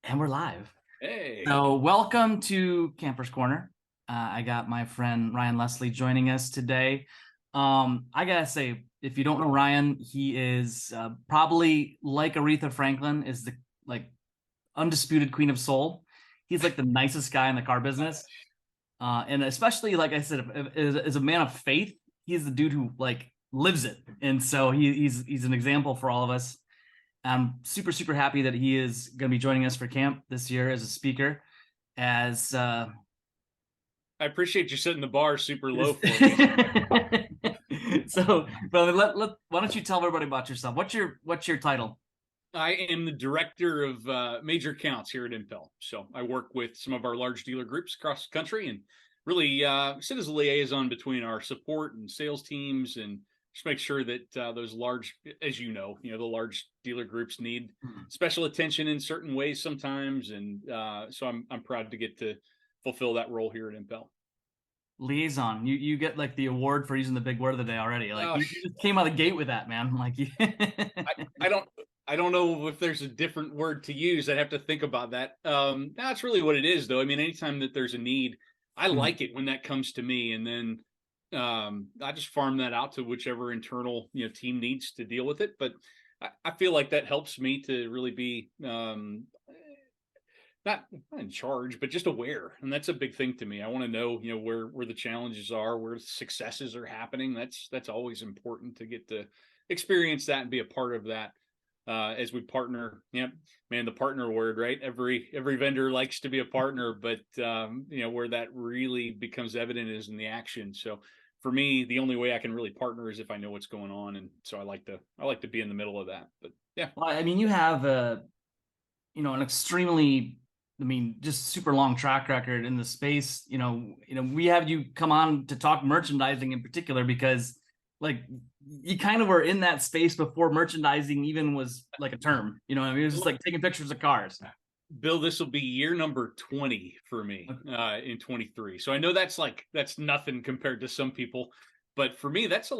And we're live. Hey, So, welcome to Camper's Corner. I got my friend Ryan Leslie joining us today. I gotta say, if you don't know Ryan, he is probably like Aretha Franklin, is the like undisputed queen of soul. He's like the nicest guy in the car business, and especially like I said, as a man of faith, he's the dude who like lives it, and so he's an example for all of us. I'm super happy that he is going to be joining us for camp this year as a speaker. As I appreciate you setting the bar super low is- for me. so, brother, why don't you tell everybody about yourself? What's your title? I am the director of major accounts here at Impel. So I work with some of our large dealer groups across the country and really sit as a liaison between our support and sales teams and just make sure that those large, as the large dealer groups need special attention in certain ways sometimes. And so I'm proud to get to fulfill that role here at Impel. Liaison. You get like the award for using the big word of the day already. Like Uh, you just came out of the gate with that, man. Like you I, I don't I don't know if there's a different word to use. I'd have to think about that. That's really what it is, though. I mean, anytime that there's a need, I like it when that comes to me, and then I just farm that out to whichever internal team needs to deal with it. But I feel like that helps me to really be not in charge, but just aware, and that's a big thing to me. I want to know where the challenges are, where successes are happening. That's always important to get to experience that and be a part of that as we partner. Yeah, man, the partner word, right? Every vendor likes to be a partner, but where that really becomes evident is in the action. So for me, the only way I can really partner is if I know what's going on, and so I like to be in the middle of that. But yeah. well, I mean, you have an extremely, I mean, just super long track record in the space. We have you come on to talk merchandising in particular because like you kind of were in that space before merchandising even was like a term. You know what I mean? It was just like taking pictures of cars. Bill, this will be year number 20 for me in 23. So I know that's nothing compared to some people, but for me that's a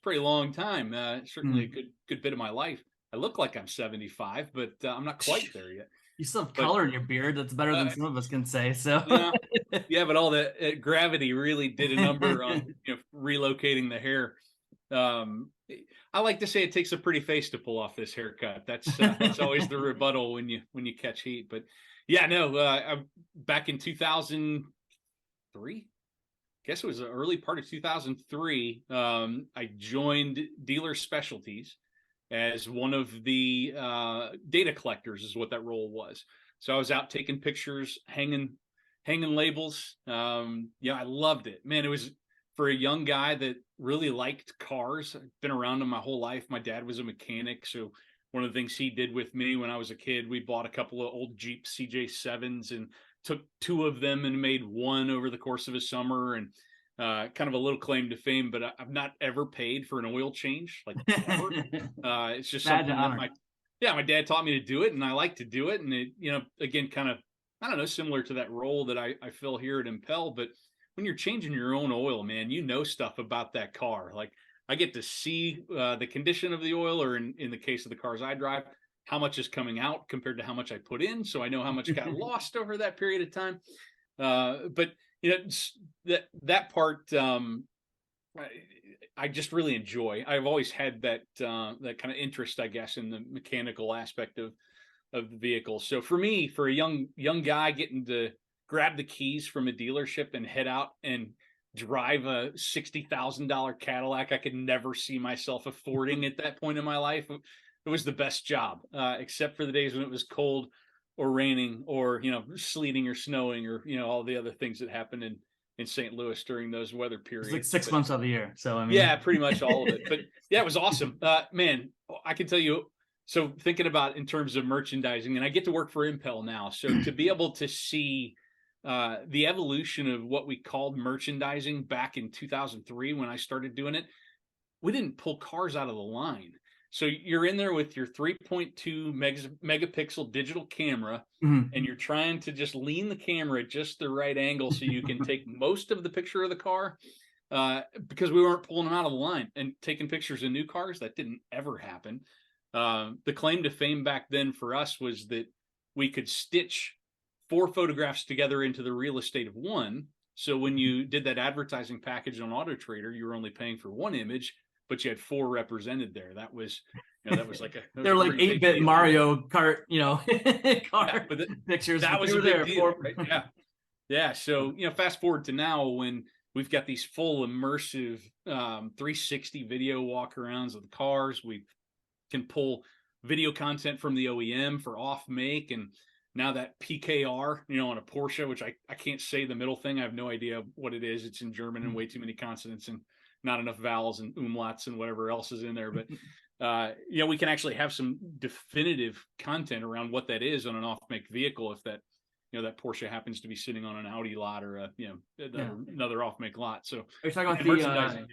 pretty long time. Certainly a Mm. good bit of my life. I look like I'm 75, but I'm not quite there yet. You still have But color in your beard. That's better than uh, some of us can say. So yeah, yeah, but all the gravity really did a number on relocating the hair. Um, I like to say it takes a pretty face to pull off this haircut. That's always the rebuttal when you catch heat. But yeah, no, back in 2003, guess it was the early part of 2003. I joined Dealer Specialties as one of the data collectors, is what that role was. So I was out taking pictures, hanging labels. Yeah, I loved it, man. It was for a young guy that really liked cars. I've been around them my whole life. My dad was a mechanic, so one of the things he did with me when I was a kid, we bought a couple of old Jeep CJ7s and took two of them and made one over the course of a summer. And kind of a little claim to fame, but I've not ever paid for an oil change, like ever. It's just badge of something that honor. my dad taught me to do it, and I like to do it. And it, again, kind of, I don't know, similar to that role that I fill here at Impel. But when you're changing your own oil, man, you know stuff about that car. Like I get to see the condition of the oil, or in the case of the cars I drive, how much is coming out compared to how much I put in. So I know how much got lost over that period of time. But that part I, I just really enjoy. I've always had that kind of interest, I guess, in the mechanical aspect of the vehicle. So for me, for a young guy getting to grab the keys from a dealership and head out and drive a $60,000 Cadillac I could never see myself affording at that point in my life, it was the best job, except for the days when it was cold or raining or sleeting or snowing or all the other things that happened in St. Louis during those weather It's like periods. six But months of the year. So I mean, yeah, pretty much all of it. But yeah, it was awesome. Man, I can tell you. So thinking about in terms of merchandising, and I get to work for Impel now. So to be able to see the evolution of what we called merchandising back in 2003 when I started doing it, we didn't pull cars out of the line. So you're in there with your 3.2 megapixel digital camera, mhm. and you're trying to just lean the camera at just the right angle so you can take most of the picture of the car, because we weren't pulling them out of the line and taking pictures of new cars. That didn't ever happen. The claim to fame back then for us was that we could stitch 4 photographs together into the real estate of one. So when you did that advertising package on Auto Trader, you were only paying for 1 image, but you had 4 represented there. That was, that was like They're like 8-bit Mario Kart, car pictures. That was a big deal, right? Yeah. Yeah. So, Yeah. fast forward to now when we've got these full immersive 360 video walkarounds of the cars. We can pull video content from the OEM for off make, and now that PKR, on a Porsche, which I can't say the middle thing. I have no idea what it is. It's in German and way too many consonants and not enough vowels and umlauts and whatever else is in there. But, we can actually have some definitive content around what that is on an off-make vehicle if that, that Porsche happens to be sitting on an Audi lot or another off-make lot. So are you talking about the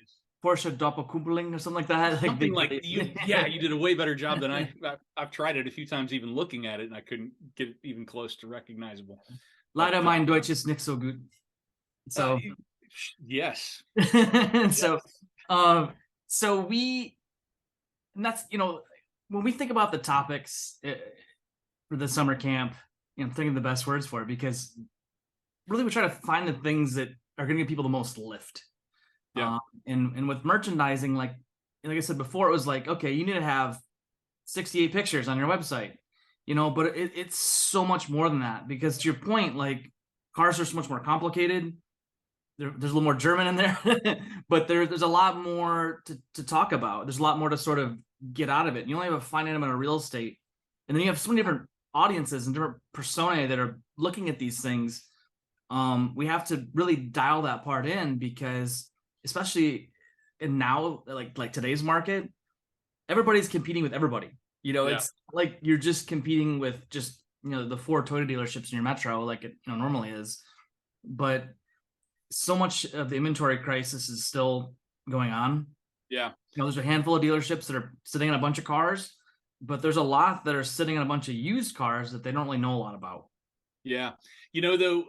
Porsche Doppelkuppeling or something like that? Something like you did a way better job than I've tried it a few times, even looking at it, and I couldn't get even close to recognizable. Leider mein Deutsch ist nicht so gut. So yes. So and that's when we think about the topics for the summer camp, thinking of the best words for it, because really we try to find the things that are going to give people the most lift. Yeah. And with merchandising, like I said before, it was like, okay, you need to have 68 pictures on your website, but it's so much more than that, because to your point, like cars are so much more complicated. There's a little more German in there, but there's a lot more to talk about. There's a lot more to sort of get out of it. You only have a finite amount of real estate, and then you have so many different audiences and different personae that are looking at these things. We have to really dial that part in, because especially in now, like today's market, everybody's competing with everybody. It's like you're just competing with just the 4 Toyota dealerships in your metro, like it normally is. But so much of the inventory crisis is still going on. Yeah. There's a handful of dealerships that are sitting on a bunch of cars, but there's a lot that are sitting on a bunch of used cars that they don't really know a lot about. Yeah. Though,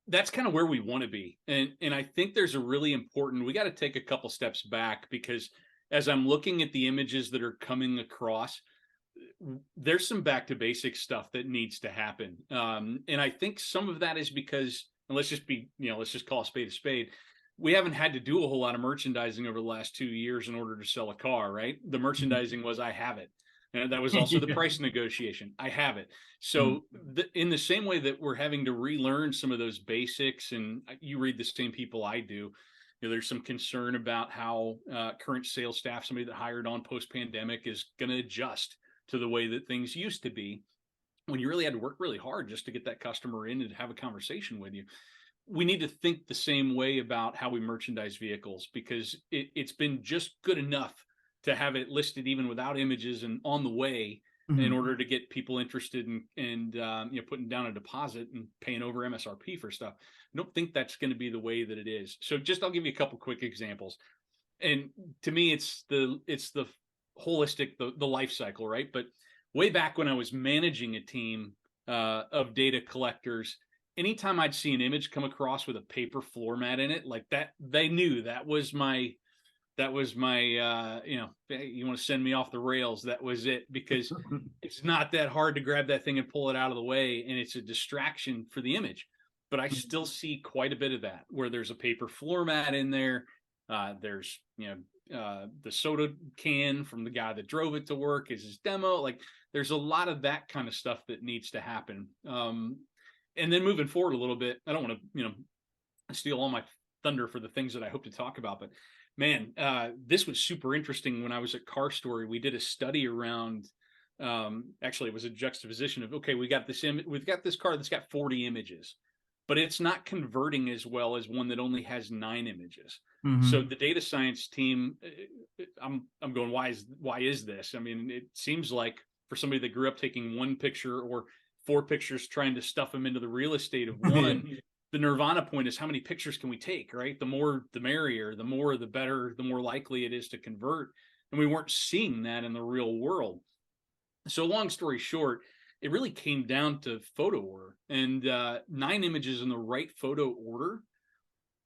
that's kind of where we want to be. And I think there's a really important, we got to take a couple steps back, because as I'm looking at the images that are coming across, there's some back to basics stuff that needs to happen. And I think some of that is because, and let's just call a spade. We haven't had to do a whole lot of merchandising over the last 2 years in order to sell a car, right? The merchandising was, I have it. And that was also the price negotiation. I have it. So in the same way that we're having to relearn some of those basics, and you read the same people I do, there's some concern about how current sales staff, somebody that hired on post-pandemic, is going to adjust to the way that things used to be, when you really had to work really hard just to get that customer in and to have a conversation with you. We need to think the same way about how we merchandise vehicles, because it's been just good enough to have it listed even without images and on the way in order to get people interested and putting down a deposit and paying over MSRP for stuff. I don't think that's going to be the way that it is. So I'll give you a couple quick examples. And to me, it's the holistic, the life cycle, right? But way back when I was managing a team of data collectors, anytime I'd see an image come across with a paper floor mat in it, like that, they knew that was my you want to send me off the rails. That was it, because it's not that hard to grab that thing and pull it out of the way, and it's a distraction for the image. But I still see quite a bit of that, where there's a paper floor mat in there. There's the soda can from the guy that drove it to work is his demo. Like there's a lot of that kind of stuff that needs to happen. And then moving forward a little bit, I don't want to steal all my thunder for the things that I hope to talk about, but man, this was super interesting. When I was at Car Story, we did a study around, actually it was a juxtaposition of, okay, we've got this car that's got 40 images, but it's not converting as well as one that only has 9 images. So the data science team, I'm going, why is this? I mean, it seems like for somebody that grew up taking 1 picture or 4 pictures, trying to stuff them into the real estate of one, the nirvana point is, how many pictures can we take, right? The more, the merrier, the more, the better, the more likely it is to convert. And we weren't seeing that in the real world. So long story short, it really came down to photo order, and 9 images in the right photo order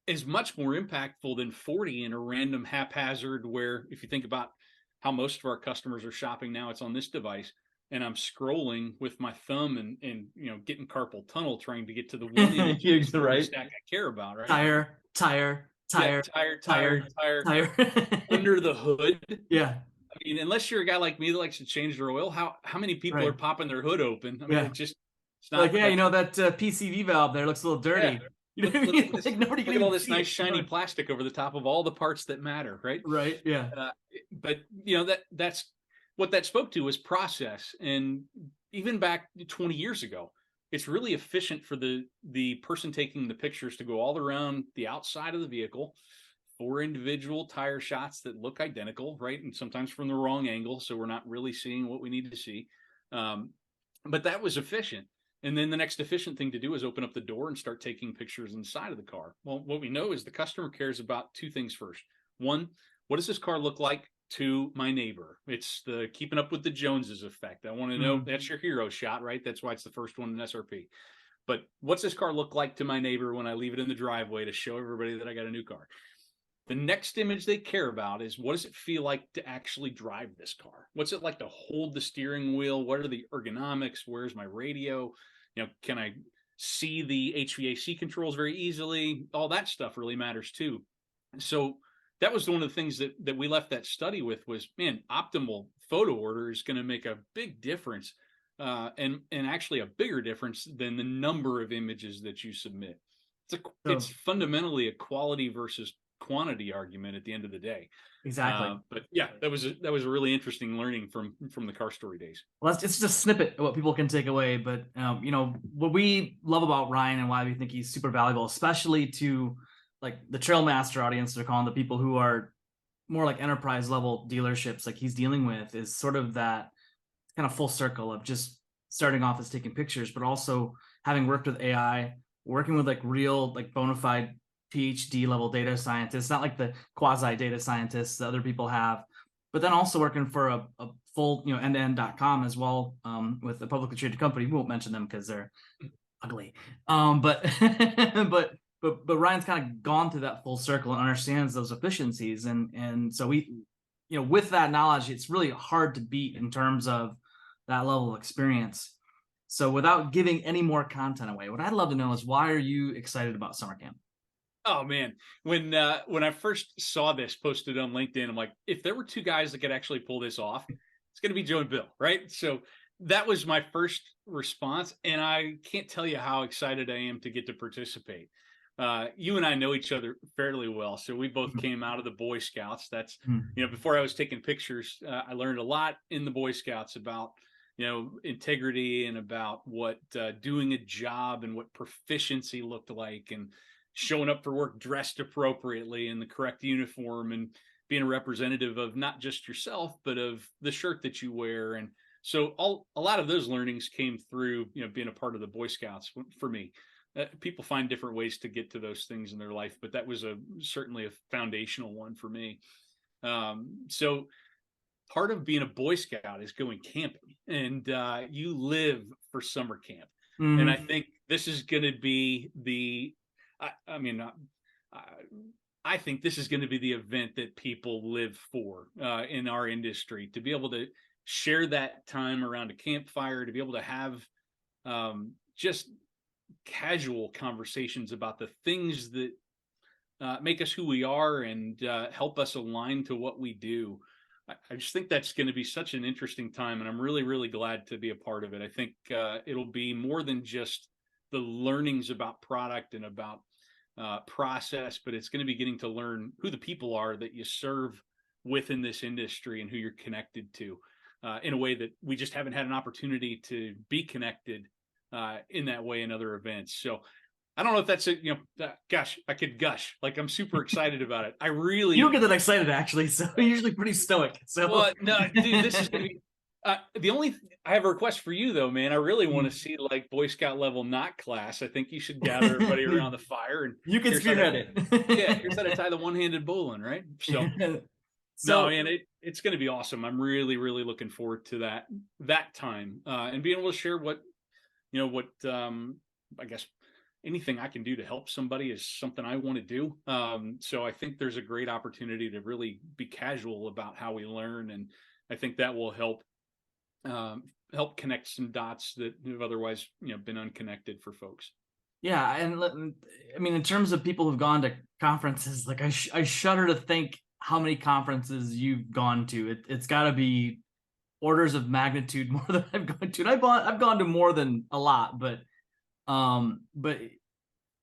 is much more impactful than 40 in a random haphazard, where if you think about how most of our customers are shopping now, it's on this device. and I'm scrolling with my thumb and getting carpal tunnel trying to get to the one image in You're the story right. stack I care about, right? Tire, tire, Yeah, tire, tire, tire, tire. tire. Under the hood, Yeah, I mean, unless you're a guy like me that likes to change their oil, how many people are right. popping their hood open? I mean, Yeah. it's Like, not yeah, that's that PCV valve there looks a little yeah. dirty. You know what I mean? Like nobody can Look at all even this see nice it. shiny plastic over the top of all the parts that matter, right? Right. Yeah. Uh, but that's what that spoke to was process, and even back 20 years ago, it's really efficient for the person taking the pictures to go all around the outside of the vehicle, 4 individual tire shots that look identical, right? And sometimes from the wrong angle, so we're not really seeing what we need to see. Um, but that was efficient. And then the next efficient thing to do is open up the door and start taking pictures inside of the car. Well, what we know is the customer cares about 2 things first. One, what does this car look like to my neighbor? It's the keeping up with the Joneses effect. I want to know, Mhm. that's your hero shot, right? That's why it's the first one in SRP. But what's this car look like to my neighbor when I leave it in the driveway to show everybody that I got a new car? The next image they care about is, what does it feel like to actually drive this car? What's it like to hold the steering wheel? What are the ergonomics? Where's my radio? Can I see the HVAC controls very easily? All that stuff really matters too. So that was one of the things that we left that study with was, man, optimal photo order is going to make a big difference, and actually a bigger difference than the number of images that you submit. It's So fundamentally a quality versus quantity argument at the end of the day. exactly. But yeah, that was a really interesting learning from the car story days. Well, it's just a snippet of what people can take away. But what we love about Ryan and why we think he's super valuable, especially to like the Trailmaster audience, they're calling the people who are more like enterprise level dealerships, like he's dealing with, is sort of that kind of full circle of just starting off as taking pictures, but also having worked with AI, working with like real, like bona fide PhD level data scientists, not like the quasi data scientists that other people have, but then also working for a full, end-to-end.com as well, with a publicly traded company. We won't mention them because they're ugly. But but Ryan's kind of gone through that full circle and understands those efficiencies, and so we, with that knowledge, it's really hard to beat in terms of that level of experience. So without giving any more content away, what I'd love to know is, why are you excited about summer camp? Oh man, when I first saw this posted on LinkedIn, I'm like, if there were 2 guys that could actually pull this off, it's going to be Joe and Bill, right? So that was my first response, and I can't tell you how excited I am to get to participate. You and I know each other fairly well, so we both came out of the Boy Scouts. That's Mm-hmm. before I was taking pictures, I learned a lot in the Boy Scouts about integrity and about what doing a job and what proficiency looked like, and showing up for work dressed appropriately in the correct uniform, and being a representative of not just yourself but of the shirt that you wear. And so a lot of those learnings came through being a part of the Boy Scouts for me. People find different ways to get to those things in their life, but that was certainly a foundational one for me. So part of being a Boy Scout is going camping, and you live for summer camp. And I Mm-hmm. think this is going to be I mean, I think this is going to be the event that people live for in our industry, to be able to share that time around a campfire, to be able to have just casual conversations about the things that make us who we are, and help us align to what we do. I just think that's going to be such an interesting time, and I'm really, really glad to be a part of it. I think it'll be more than just the learnings about product and about process, but it's going to be getting to learn who the people are that you serve within this industry, and who you're connected to in a way that we just haven't had an opportunity to be connected in that way in other events. So I don't know if that's gosh, I could gush. Like, I'm super excited about it. I You really don't get that excited actually, so you're usually pretty stoic. So Well, no, dude, this is gonna be I have a request for you though, man. I really want to see like Boy Scout level knot class. I think you should gather everybody around the fire, and you can here's how to spearhead here's how to it. tie the one-handed bowline, right? So no, So man, it's gonna be awesome. I'm really, really looking forward to that time, and being able to share what I guess anything I can do to help somebody is something I want to do. So I think there's a great opportunity to really be casual about how we learn, and I think that will help help connect some dots that have otherwise, been unconnected for folks. Yeah, and I mean, in terms of people who've gone to conferences, like I shudder to think how many conferences you've gone to. It's got to be orders of magnitude more than I've gone to. And I've gone to more than a lot, but let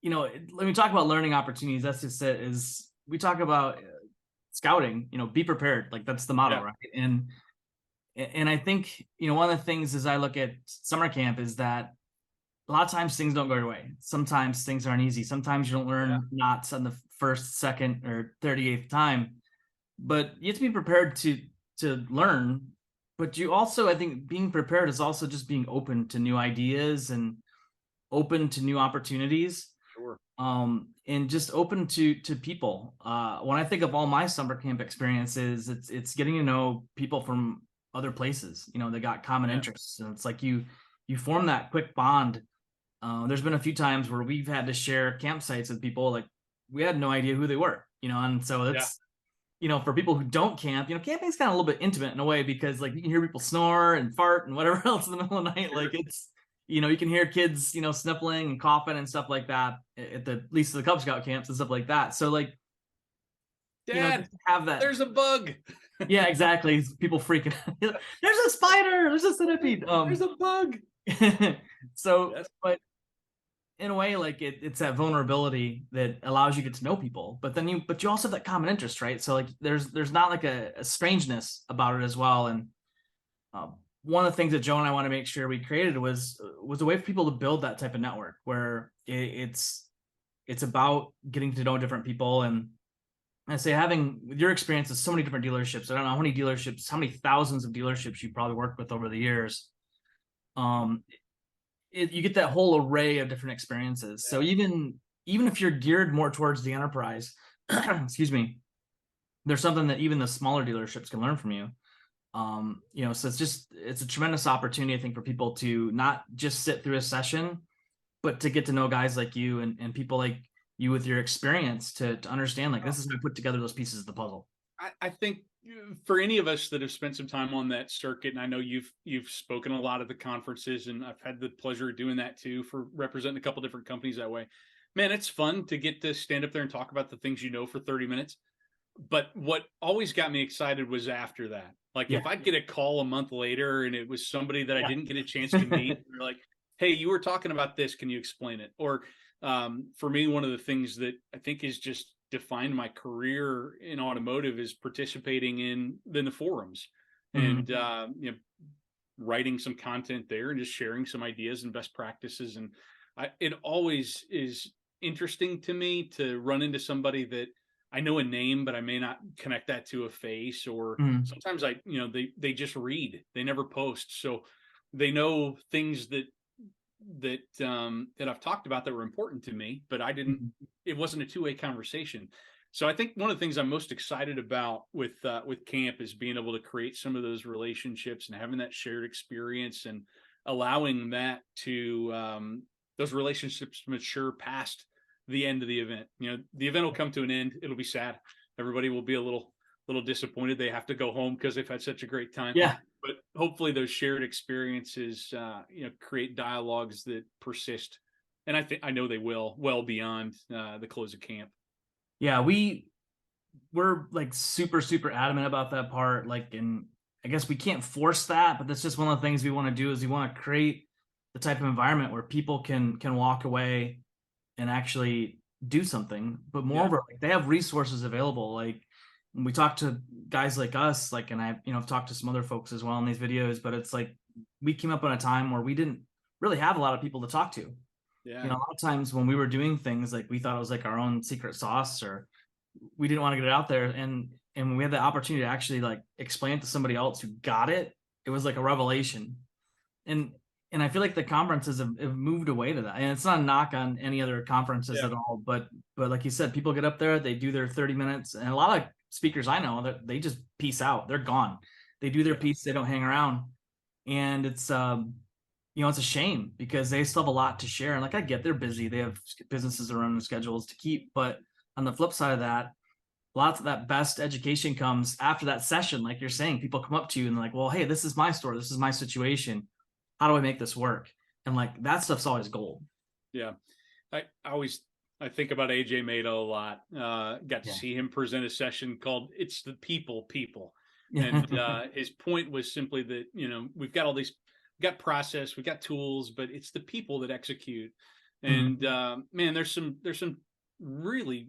me talk about learning opportunities. That's just it. Is we talk about scouting. Be prepared. Like that's the motto, Yeah. right? And I think one of the things as I look at summer camp is that a lot of times things don't go your way. Sometimes things aren't easy. Sometimes you don't Yeah. learn knots on the first, second, or 38th time. But you have to be prepared to learn. But you also, I think, being prepared is also just being open to new ideas and open to new opportunities. Sure. And just open to people. When I think of all my summer camp experiences, it's getting to know people from other places. They got common Yeah. interests, and it's like you form that quick bond. There's been a few times where we've had to share campsites with people like we had no idea who they were, and so Yeah. it's for people who don't camp, camping's kind of a little bit intimate in a way because like you can hear people snore and fart and whatever else in the middle of the night. Sure. Like it's you can hear kids sniffling and coughing and stuff like that at the least of the Cub Scout camps and stuff like that. So like Dad, just have that. there's a bug. Yeah, exactly. People freaking out. There's a spider. There's a centipede. There's a bug. So, Yes. but in a way, like it's that vulnerability that allows you to get to know people. But then you also have that common interest, right? So like there's not like a strangeness about it as well. And one of the things that Joe and I want to make sure we created was a way for people to build that type of network where it's about getting to know different people. And I say having with your experience with so many different dealerships, I don't know how many dealerships, how many thousands of dealerships you probably worked with over the years. Um, you get that whole array of different experiences. So even if you're geared more towards the enterprise, excuse me, there's something that even the smaller dealerships can learn from you. So it's a tremendous opportunity, I think, for people to not just sit through a session, but to get to know guys like you and people like you with your experience to understand like this is how to put together those pieces of the puzzle. I think for any of us that have spent some time on that circuit, and I know you've spoken a lot at the conferences, and I've had the pleasure of doing that too for representing a couple different companies that way. Man, it's fun to get to stand up there and talk about the things for 30 minutes. But what always got me excited was after that. Like Yeah. if I'd get a call a month later and it was somebody that I Yeah. didn't get a chance to meet, and they're like, "Hey, you were talking about this. Can you explain it?" Or for me, one of the things that I think is just defined my career in automotive is participating in the forums and Mhm. writing some content there and just sharing some ideas and best practices. And it always is interesting to me to run into somebody that I know a name, but I may not connect that to a face. Or Mhm. sometimes they just read, they never post, so they know things that I've talked about that were important to me, but I didn't. Mhm. It wasn't a two-way conversation. So I think one of the things I'm most excited about with camp is being able to create some of those relationships and having that shared experience and allowing that to those relationships to mature past the end of the event. The event will come to an end. It'll be sad. Everybody will be a little disappointed. They have to go home because they've had such a great time. Yeah. But hopefully those shared experiences, create dialogues that persist. And I know they will well beyond the close of camp. Yeah, we're like super super adamant about that part, like, and I guess we can't force that, but that's just one of the things we want to do is we want to create the type of environment where people can walk away and actually do something. But Yeah. moreover, like, they have resources available. Like when we talk to guys like us, like, and I've talked to some other folks as well in these videos, but it's like we came up on a time where we didn't really have a lot of people to talk to. Yeah. A lot of times when we were doing things, like we thought it was like our own secret sauce, or we didn't want to get it out there. And when we had the opportunity to actually like explain it to somebody else who got it, it was like a revelation. And I feel like the conferences have moved away to that. And it's not a knock on any other conferences Yeah. at all, but like you said, people get up there, they do their 30 minutes, and a lot of speakers I know that they just peace out. They're gone. They do their piece, they don't hang around. And it's it's a shame because they still have a lot to share. And like I get they're busy, they have businesses to run, schedules to keep, but on the flip side of that, lots of that best education comes after that session. Like you're saying, people come up to you and they're like, well, hey, this is my store. This is my situation. How do I make this work? And like that stuff's always gold. Yeah. I think about AJ Mato a lot. Got to Yeah. see him present a session called "It's the People." Yeah. And his point was simply that, we've got we got process, we got tools, but it's the people that execute. Mhm. And man, there's some really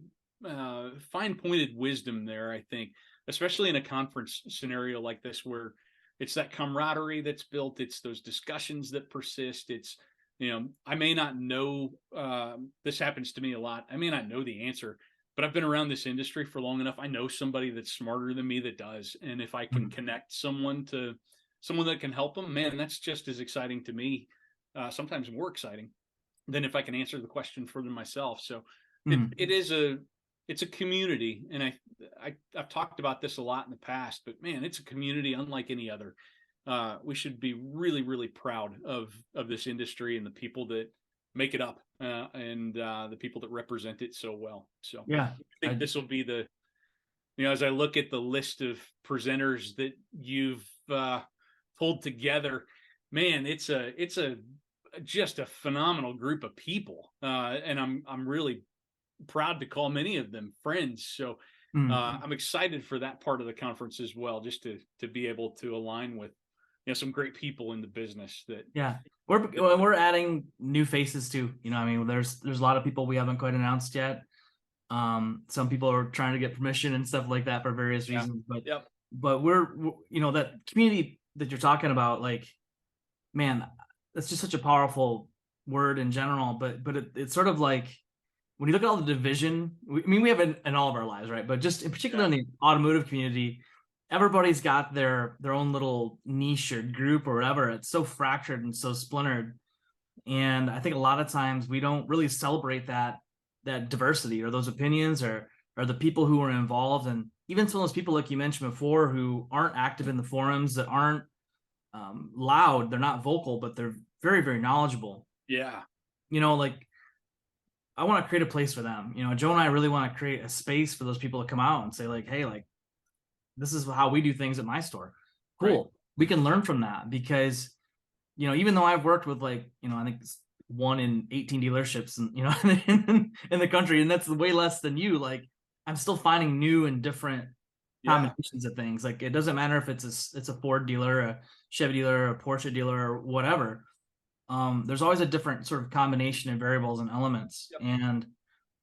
fine pointed wisdom there, I think, especially in a conference scenario like this, where it's that camaraderie that's built, it's those discussions that persist. It's, I may not know, this happens to me a lot. I may not know the answer, but I've been around this industry for long enough. I know somebody that's smarter than me that does. And if I can Mhm. connect someone to someone that can help them, man, that's just as exciting to me. Sometimes more exciting than if I can answer the question for them myself. So Mhm. it's a community. And I've talked about this a lot in the past, but man, it's a community unlike any other. We should be really, really proud of this industry and the people that make it up, and the people that represent it so well. So Yeah. I think I, this will be as I look at the list of presenters that you've pulled together, man, it's a just a phenomenal group of people, and I'm really proud to call many of them friends. So mhm. I'm excited for that part of the conference as well, just to be able to align with some great people in the business that. Yeah. We're adding new faces too. I mean, there's a lot of people we haven't quite announced yet. Some people are trying to get permission and stuff like that for various Yeah. reasons, but Yep. that community that you're talking about, like, man, that's just such a powerful word in general. But it's sort of like when you look at all the division. I mean, we have in all of our lives, right? But just in particular Yeah. in the automotive community, everybody's got their own little niche or group or whatever. It's so fractured and so splintered, and I think a lot of times we don't really celebrate that diversity or those opinions or the people who are involved. And even some of those people, like you mentioned before, who aren't active in the forums, that aren't loud, they're not vocal, but they're very, very knowledgeable. Yeah. Like I want to create a place for them. Joe and I really want to create a space for those people to come out and say, like, hey, like, this is how we do things at my store. Right. Cool. We can learn from that because, even though I've worked with, like, I think it's 1 in 18 dealerships and, in the country, and that's way less than you, like, I'm still finding new and different Yeah. combinations of things. Like, it doesn't matter if it's a Ford dealer, a Chevy dealer, a Porsche dealer, or whatever. There's always a different sort of combination of variables and elements. Yep.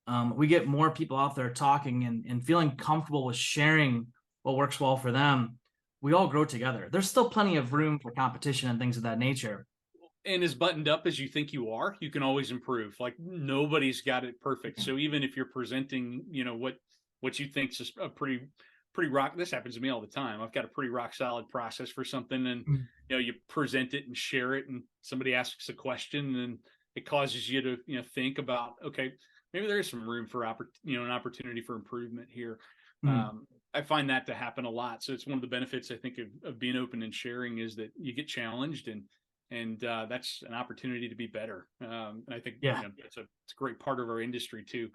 And we get more people out there talking and feeling comfortable with sharing what works well for them. We all grow together. There's still plenty of room for competition and things of that nature. And as buttoned up as you think you are, you can always improve. Like nobody's got it perfect. So even if you're presenting, what you think's a pretty rock. This happens to me all the time. I've got a pretty rock solid process for something, and Mm. you present it and share it, and somebody asks a question, and it causes you to think about, okay, maybe there is some room for an opportunity for improvement here. Mm. I find that to happen a lot. So it's one of the benefits, I think, of being open and sharing, is that you get challenged, and that's an opportunity to be better. And I think Yeah. it's a great part of our industry too.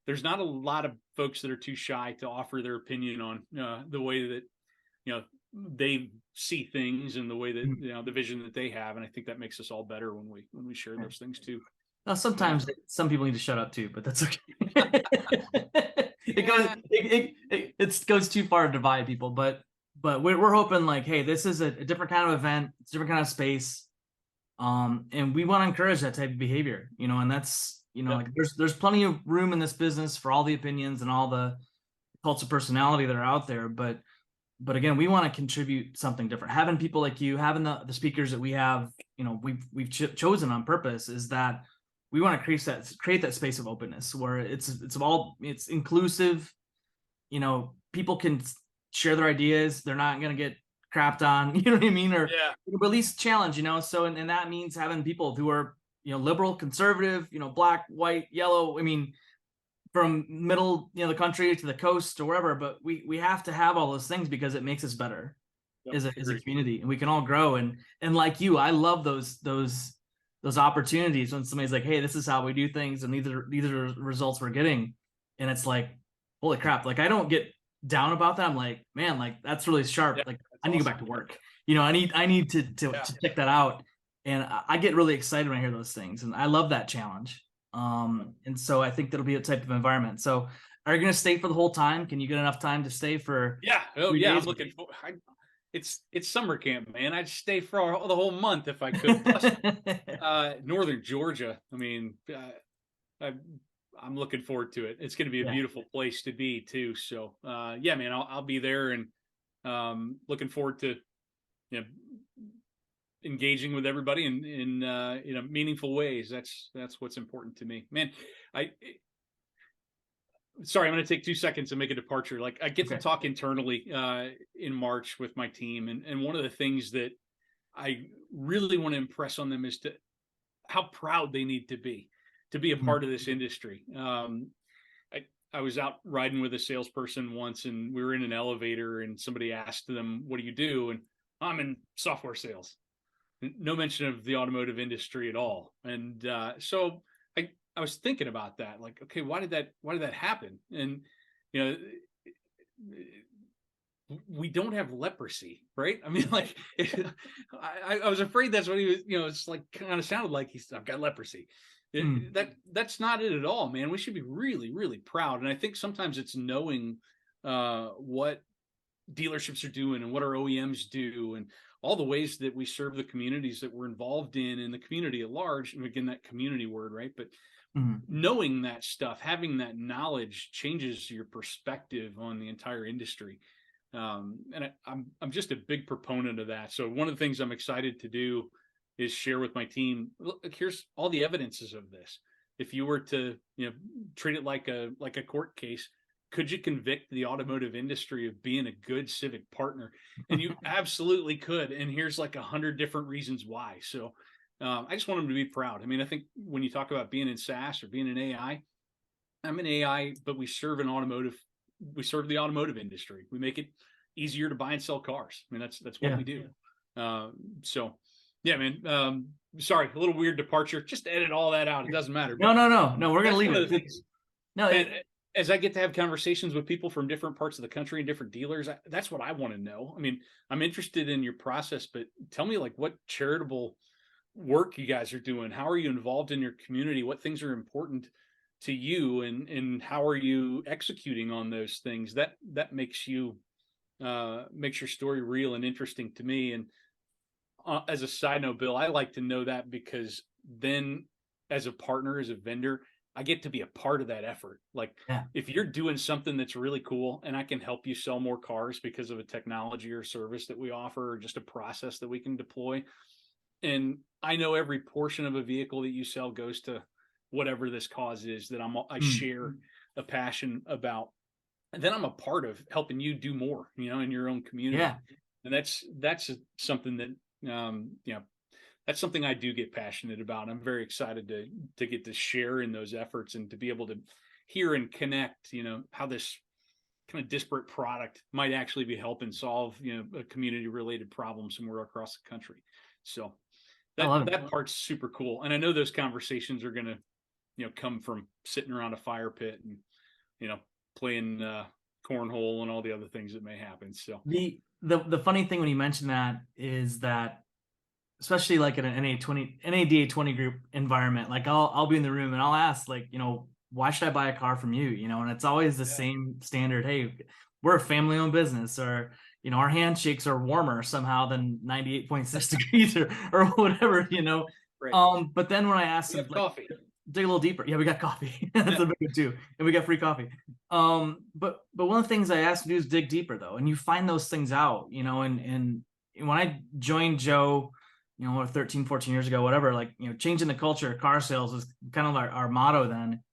There's not a lot of folks that are too shy to offer their opinion on the way that they see things and the way that Mm. the vision that they have. And I think that makes us all better when we share Yeah. those things too. Now, Yeah. sometimes some people need to shut up too, but that's okay. Yeah. It goes too far to divide people, but we're hoping, like, hey, this is a different kind of event, it's a different kind of space, and we want to encourage that type of behavior, and that's, Yep. like, there's plenty of room in this business for all the opinions and all the cults of personality that are out there, but again, we want to contribute something different. Having people like you, having the speakers that we have, we've chosen on purpose, is that we want to create that space of openness where it's inclusive. People can share their ideas. They're not going to get crapped on, you know what I mean, or Yeah. at least challenge. So and that means having people who are liberal, conservative, black, white, yellow. I mean, from middle, the country to the coast or wherever. But we have to have all those things because it makes us better Yep. as a Agreed. community, and we can all grow. And like you, I love those opportunities when somebody's like, hey, this is how we do things, and these are the results we're getting. And it's like, holy crap, like I don't get down about that. I'm like, man, like that's really sharp. Yeah, Like that's I need to go awesome. back to work. I need to check that out. And I get really excited when I hear those things. And I love that challenge. And so I think that'll be a type of environment. So are you gonna stay for the whole time? Can you get enough time to stay for Yeah. Oh, three yeah. I'm days? looking for. It's summer camp, man. I'd stay for the whole month if I could. Plus, northern Georgia. I mean, I, I'm looking forward to it. It's going to be a Yeah. beautiful place to be too. So, yeah, man, I'll be there and looking forward to you know engaging with everybody in meaningful ways. That's what's important to me, man. I Sorry, I'm going to take 2 seconds and make a departure. Like I get to Okay. talk internally in March with my team, and one of the things that I really want to impress on them is to how proud they need to be a Mhm. part of this industry. I was out riding with a salesperson once, and we were in an elevator, and somebody asked them, "What do you do?" And I'm in software sales. No mention of the automotive industry at all. And so I was thinking about that, like, okay, why did that happen? And you know, we don't have leprosy, right? I mean, like, I was afraid that's what he was. It's like kind of sounded like he's I've got leprosy. Mm. That's not it at all, man. We should be really, really proud. And I think sometimes it's knowing what dealerships are doing and what our OEMs do and all the ways that we serve the communities that we're involved in and the community at large. And again, that community word, right? But Mm. knowing that stuff, having that knowledge changes your perspective on the entire industry. And I'm just a big proponent of that. So one of the things I'm excited to do is share with my team. Look, here's all the evidences of this. If you were to treat it like a court case, could you convict the automotive industry of being a good civic partner? And you absolutely could. And here's like 100 different reasons why. So I just want them to be proud. I mean, I think when you talk about being in SaaS or being in AI, I'm in AI, but we serve the automotive industry. We make it easier to buy and sell cars. I mean, that's what Yeah. we do. So yeah, man. Sorry, a little weird departure. Just edit all that out. It doesn't matter. No, But no, no, no. We're gonna that's leave one of it. the things, No, man. As I get to have conversations with people from different parts of the country and different dealers, that's what I want to know. I mean, I'm interested in your process, but tell me like what charitable work you guys are doing. How are you involved in your community? What things are important to you, and how are you executing on those things? That makes your story real and interesting to me. And as a side note, Bill, I like to know that because then, as a partner, as a vendor, I get to be a part of that effort. Like yeah. if you're doing something that's really cool and I can help you sell more cars because of a technology or service that we offer or just a process that we can deploy, and I know every portion of a vehicle that you sell goes to whatever this cause is that I Mm. share a passion about, and then I'm a part of helping you do more, in your own community. Yeah. And that's something that that's something I do get passionate about. I'm very excited to get to share in those efforts and to be able to hear and connect, how this kind of disparate product might actually be helping solve, a community related problem somewhere across the country. So I that love it. that part's super cool. And I know those conversations are gonna, come from sitting around a fire pit and, playing cornhole and all the other things that may happen. So The funny thing when you mention that is that especially like in an NADA 20 group environment, like I'll be in the room and I'll ask like, why should I buy a car from you? And it's always the same standard. Hey, we're a family owned business, or our handshakes are warmer somehow than 98.6 degrees or whatever. right. But then when I ask We them have like coffee. dig a little deeper, yeah, we got coffee. That's Yeah. a big one too. And we got free coffee. But one of the things I ask to do is dig deeper though. And you find those things out, and when I joined Joe, 13, 14 years ago, whatever, like, changing the culture of car sales was kind of our motto then.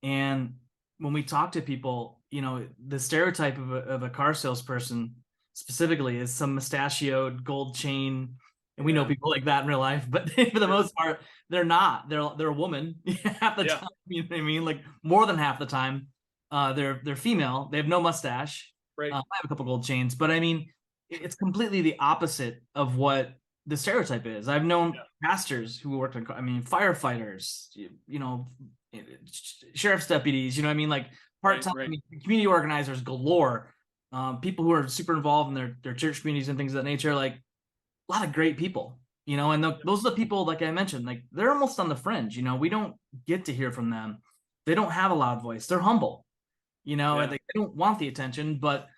And when we talk to people, the stereotype of a car salesperson specifically is some mustachioed gold chain. And we know Yeah. people like that in real life, but for the most part, they're not. They're a woman half the Yeah. time. You know what I mean? Like more than half the time, they're female. They have no mustache. Right. I have a couple gold chains, but I mean, it's completely the opposite of what the stereotype is. I've known pastors who worked on, firefighters, sheriff's deputies, what I mean? Like part-time right. community organizers galore, people who are super involved in their church communities and things of that nature, like a lot of great people, and those are the people, like I mentioned, like they're almost on the fringe, we don't get to hear from them. They don't have a loud voice. They're humble, and Yeah, they don't want the attention, but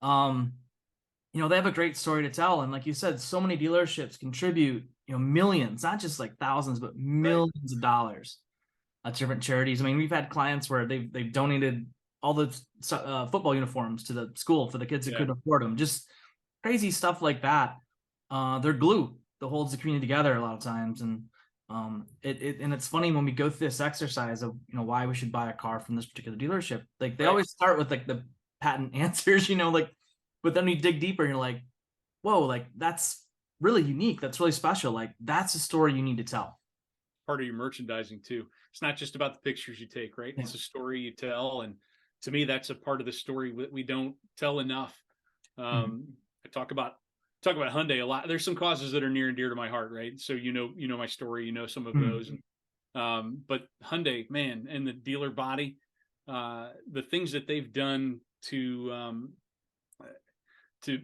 um, they have a great story to tell. And like you said, so many dealerships contribute, millions, not just like thousands, but right. millions of dollars to different charities. I mean, we've had clients where they've donated all the football uniforms to the school for the kids that Yeah. couldn't afford them. Just crazy stuff like that. They're glue that holds the community together a lot of times. And it's funny when we go through this exercise of why we should buy a car from this particular dealership. Like they Right. always start with like the patent answers, like, but then you dig deeper and you're like, whoa, like that's really unique. That's really special. Like that's a story you need to tell. Part of your merchandising too. It's not just about the pictures you take, right? Yeah. It's a story you tell, and to me, that's a part of the story that we don't tell enough. Mhm. I talk about Hyundai a lot. There's some causes that are near and dear to my heart, right? So my story, some of Mhm. those, but Hyundai, man, and the dealer body, the things that they've done to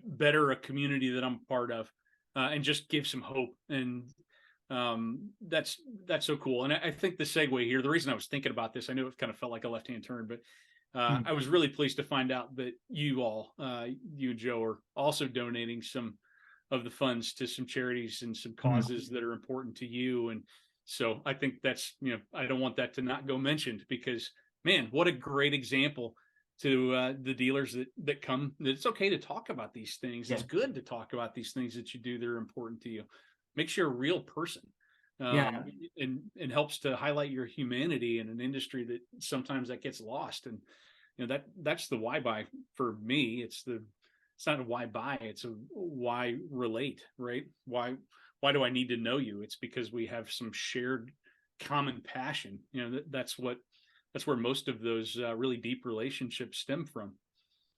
better a community that I'm part of, and just give some hope. And that's so cool. And I think the segue here, the reason I was thinking about this, I know it kind of felt like a left hand turn, but Mhm. I was really pleased to find out that you and Joe, are also donating some of the funds to some charities and some Mhm. causes that are important to you. And so I think that's, I don't want that to not go mentioned, because man, what a great example to the dealers that come, that it's okay to talk about these things. Yeah. It's good to talk about these things that you do that are important to you. Makes you a real person. Yeah. And helps to highlight your humanity in an industry that sometimes that gets lost. And that's the why buy for me. It's not a why buy, it's a why relate, right? Why do I need to know you? It's because we have some shared common passion. That's where most of those really deep relationships stem from.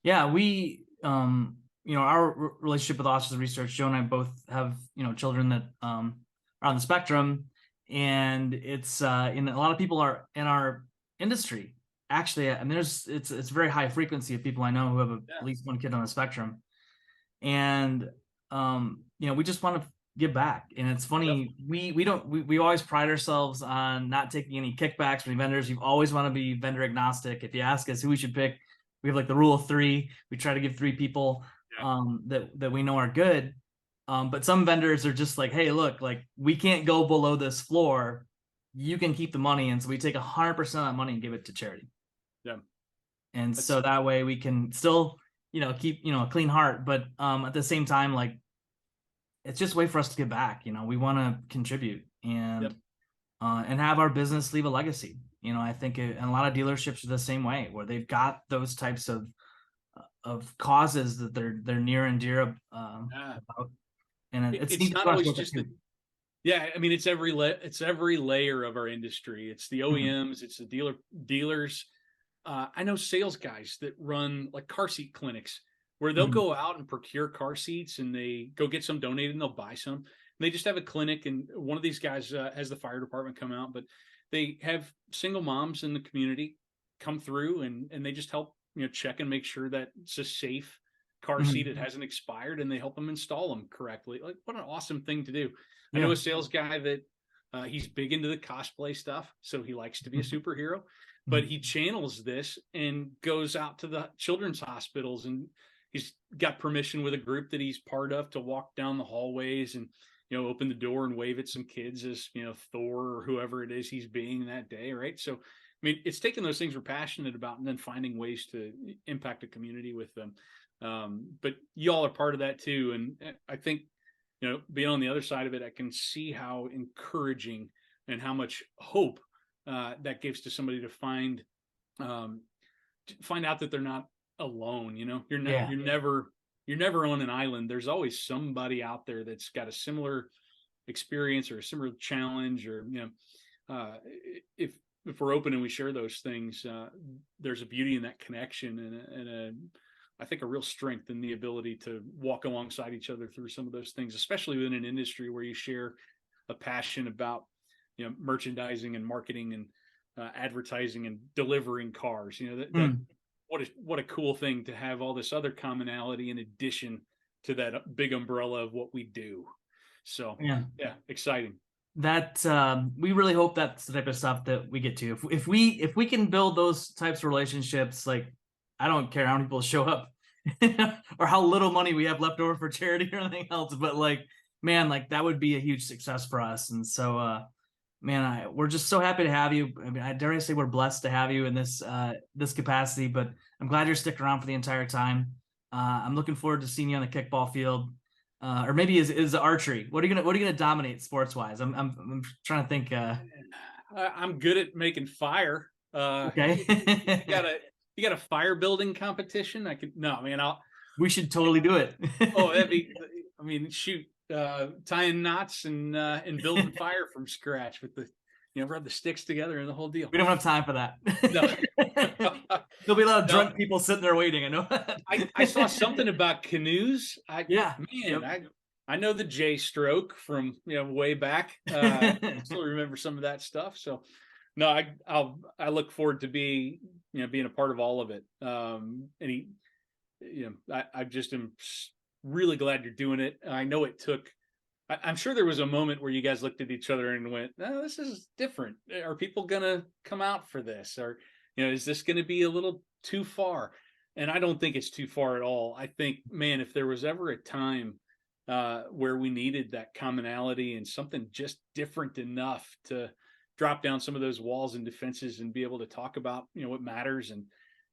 Yeah, we our relationship with Autism Research, Joe and I both have, children that are on the spectrum, and it's in a lot of people are in our industry. Actually, I mean, it's very high frequency of people I know who have at Yeah. least one kid on the spectrum. And we just want to give back. And it's Yep. funny, we always pride ourselves on not taking any kickbacks from vendors. You always want to be vendor agnostic. If you ask us who we should pick, we have like the rule of three. We try to give three people Yeah. that we know are good. But some vendors are just like, hey, look, like we can't go below this floor. You can keep the money. And so we take 100% of that money and give it to charity. Yeah. And That's so that way we can still, keep, a clean heart, but at the same time, like it's just a way for us to give back. We want to contribute Yep. and have our business leave a legacy. I think and a lot of dealerships are the same way, where they've got those types of causes that they're near and dear Yeah. about, and it's It's neat not for us to always look at just the too. Yeah, I mean, it's every layer of our industry. It's the Mhm. OEMs, it's the dealers. I know sales guys that run like car seat clinics, where they'll Mhm. go out and procure car seats, and they go get some donated and they'll buy some. And they just have a clinic, and one of these guys has the fire department come out, but they have single moms in the community come through, and they just help check and make sure that it's a safe car seat, it Mhm. hasn't expired, and they help them install them correctly. Like, what an awesome thing to do. I know Yeah. a sales guy that he's big into the cosplay stuff, so he likes to be a superhero, but Mhm. he channels this and goes out to the children's hospitals, and he's got permission with a group that he's part of to walk down the hallways and open the door and wave at some kids as Thor or whoever it is he's being that day, right? So I mean, it's taking those things we're passionate about and then finding ways to impact a community with them. But y'all are part of that too, and I think being on the other side of it, I can see how encouraging and how much hope that gives to somebody to find out that they're not alone. Yeah. You're never on an island. There's always somebody out there that's got a similar experience or a similar challenge, or if we're open and we share those things, there's a beauty in that connection, and I think a real strength in the ability to walk alongside each other through some of those things, especially within an industry where you share a passion about merchandising and marketing, and advertising and delivering cars. That Mm. what a cool thing to have all this other commonality in addition to that big umbrella of what we do. So Yeah. yeah, exciting. That we really hope that's the type of stuff that we get to. If we can build those types of relationships, like I don't care how many people show up or how little money we have left over for charity or anything else, but like man, like that would be a huge success for us. And so man, we're just so happy to have you. I mean, I dare I say we're blessed to have you in this capacity, but I'm glad you're sticking around for the entire time. I'm looking forward to seeing you on the kickball field. Or maybe is archery. What are you gonna dominate sports wise? I'm trying to think. I'm good at making fire. Okay, You got a fire building competition? I could no man. we should totally do it. Oh, that'd be. I mean, shoot, tying knots and building fire from scratch with the rub the sticks together and the whole deal. We don't have time for that. No. There'll be a lot of drunk No. people sitting there waiting. I know that. I saw something about canoes. Yeah. Man, Yep. I know the J stroke from way back. I still remember some of that stuff. So no, I look forward to being a part of all of it. I just am really glad you're doing it. I know it took. I'm sure there was a moment where you guys looked at each other and went, "No, this is different. Are people gonna come out for this? Or is this going to be a little too far?" And I don't think it's too far at all. I think, man, if there was ever a time where we needed that commonality and something just different enough to drop down some of those walls and defenses and be able to talk about what matters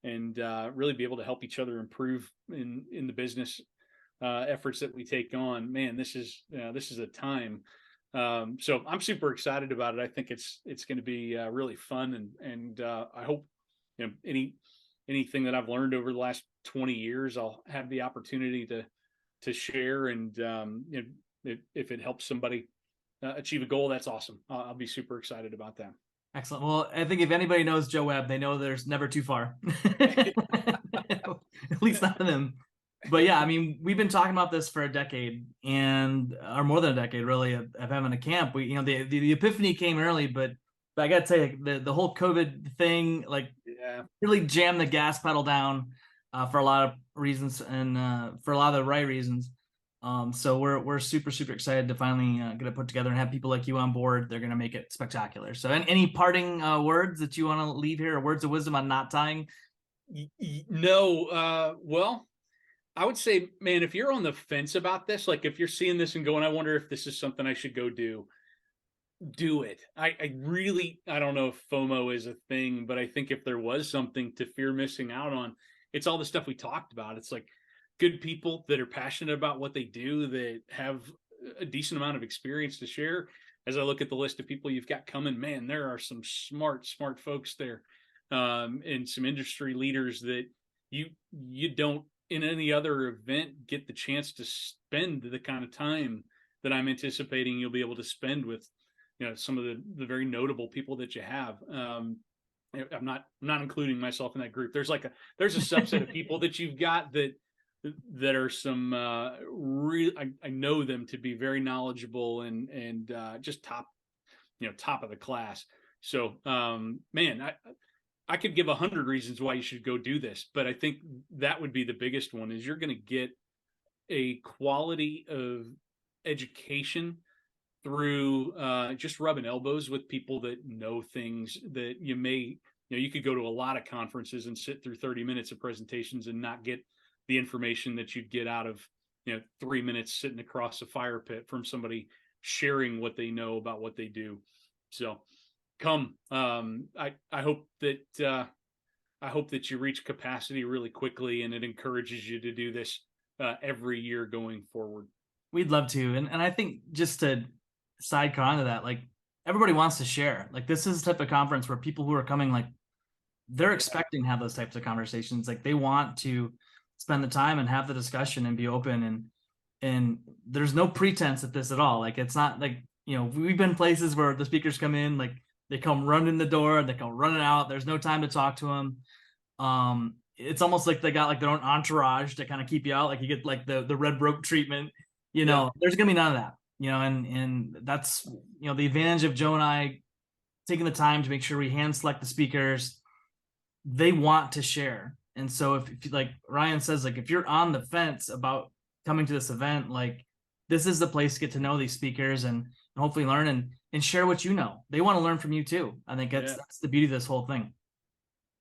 and really be able to help each other improve in the business efforts that we take on, man, this is a time. So I'm super excited about it. I think it's going to be really fun, and I hope anything that I've learned over the last 20 years, I'll have the opportunity to share. And if it helps somebody achieve a goal, that's awesome. I'll be super excited about that. Excellent. Well, I think if anybody knows Joe Webb, they know there's never too far. At least not for them. But yeah, I mean, we've been talking about this for a decade or more than a decade, really, of having a camp. We, the epiphany came early, but I got to tell you, the whole COVID thing, like, really jammed the gas pedal down for a lot of reasons and for a lot of the right reasons. So we're super, super excited to finally get it put together and have people like you on board. They're going to make it spectacular. So any parting words that you want to leave here, or words of wisdom on knot tying? No. Well, I would say, man, if you're on the fence about this, like if you're seeing this and going, I wonder if this is something I should go do it. I don't know if FOMO is a thing, but I think if there was something to fear missing out on, it's all the stuff we talked about. It's like good people that are passionate about what they do, that have a decent amount of experience to share. As I look at the list of people you've got coming, man, there are some smart folks there, and some industry leaders that you don't in any other event get the chance to spend the kind of time that I'm anticipating you'll be able to spend with some of the very notable people that you have. I'm not including myself in that group. There's a subset of people that you've got that are some real. I know them to be very knowledgeable and just top of the class. So man, I could give 100 reasons why you should go do this, but I think that would be the biggest one. Is you're going to get a quality of education through just rubbing elbows with people that know things that you could go to a lot of conferences and sit through 30 minutes of presentations and not get the information that you'd get out of 3 minutes sitting across a fire pit from somebody sharing what they know about what they do. So come. I hope that you reach capacity really quickly, and it encourages you to do this every year going forward. We'd love to, and I think just to sidecar onto that, like everybody wants to share. Like this is the type of conference where people who are coming, like they're expecting to have those types of conversations. Like they want to spend the time and have the discussion and be open, and there's no pretense at this at all. Like it's not like we've been places where the speakers come in, like they come running in the door, they come running out. There's no time to talk to them. It's almost like they got like their own entourage to kind of keep you out. Like you get like the red rope treatment, There's gonna be none of that, and that's, the advantage of Joe and I taking the time to make sure we hand select the speakers. They want to share. And so if like Ryan says, like, if you're on the fence about coming to this event, like, this is the place to get to know these speakers and hopefully learn and share what you know. They want to learn from you too. I think that's the beauty of this whole thing.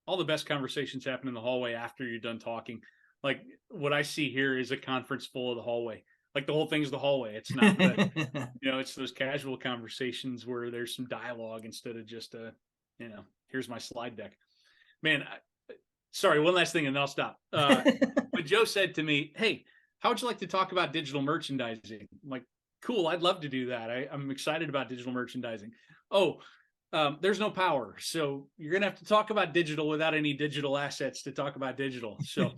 All the best conversations happen in the hallway after you're done talking. Like, what I see here is a conference full of the hallway. Like, the whole thing's the hallway. It's not the, it's those casual conversations where there's some dialogue instead of just here's my slide deck. Man, sorry, one last thing and then I'll stop. But Joe said to me, hey, how would you like to talk about digital merchandising? I'm like, cool, I'd love to do that. I'm excited about digital merchandising. Oh, there's no power. So you're going to have to talk about digital without any digital assets to talk about digital. So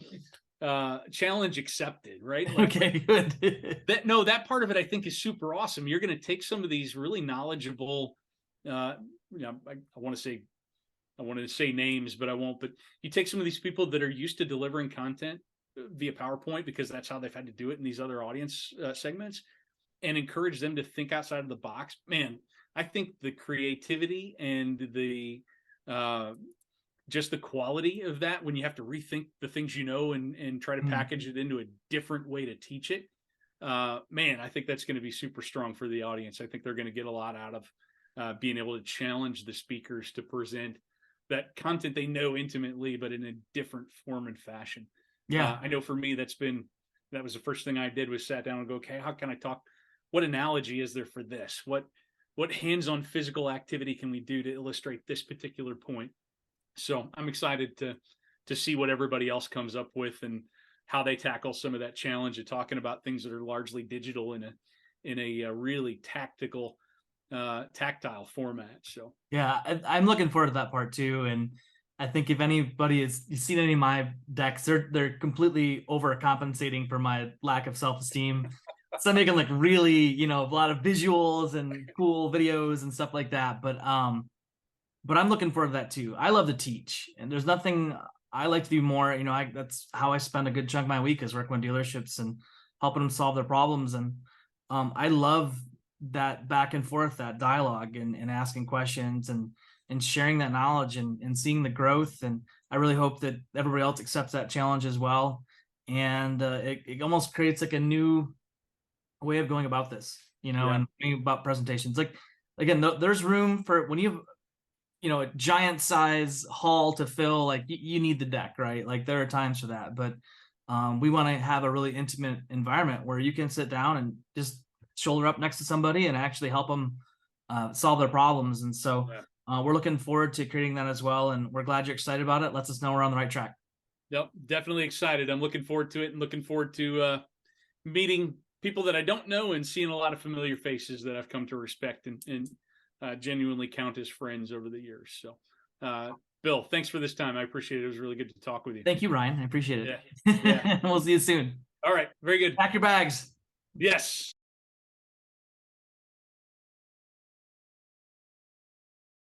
challenge accepted, right? Like, okay, good. that part of it I think is super awesome. You're going to take some of these really knowledgeable, I want to say names, but I won't. But you take some of these people that are used to delivering content via PowerPoint because that's how they've had to do it in these other audience segments, and encourage them to think outside of the box. Man, I think the creativity and the just the quality of that when you have to rethink the things and try to package it into a different way to teach it. Man, I think that's going to be super strong for the audience. I think they're going to get a lot out of being able to challenge the speakers to present that content they know intimately, but in a different form and fashion. Yeah. I know for me, that was the first thing I did was sat down and go, okay, how can I talk? What analogy is there for this? What hands-on physical activity can we do to illustrate this particular point? So I'm excited to see what everybody else comes up with and how they tackle some of that challenge of talking about things that are largely digital in a really tactile format. So yeah, I'm looking forward to that part too. And I think if anybody you've seen any of my decks, they're completely overcompensating for my lack of self-esteem. So I'm making like really, a lot of visuals and cool videos and stuff like that. But I'm looking forward to that too. I love to teach, and there's nothing I like to do more. That's how I spend a good chunk of my week is working with dealerships and helping them solve their problems. And I love that back and forth, that dialogue and asking questions and sharing that knowledge and seeing the growth. And I really hope that everybody else accepts that challenge as well. And it almost creates like a new way of going about this, and thinking about presentations. Like, again, there's room for when you have, a giant size hall to fill, like you need the deck, right? Like there are times for that, but we want to have a really intimate environment where you can sit down and just shoulder up next to somebody and actually help them solve their problems. And so we're looking forward to creating that as well. And we're glad you're excited about it. Lets us know we're on the right track. Yep, definitely excited. I'm looking forward to it and looking forward to meeting people that I don't know and seeing a lot of familiar faces that I've come to respect and genuinely count as friends over the years. So, Bill, thanks for this time. I appreciate it. It was really good to talk with you. Thank you, Ryan. I appreciate it. Yeah. We'll see you soon. All right. Very good. Pack your bags. Yes.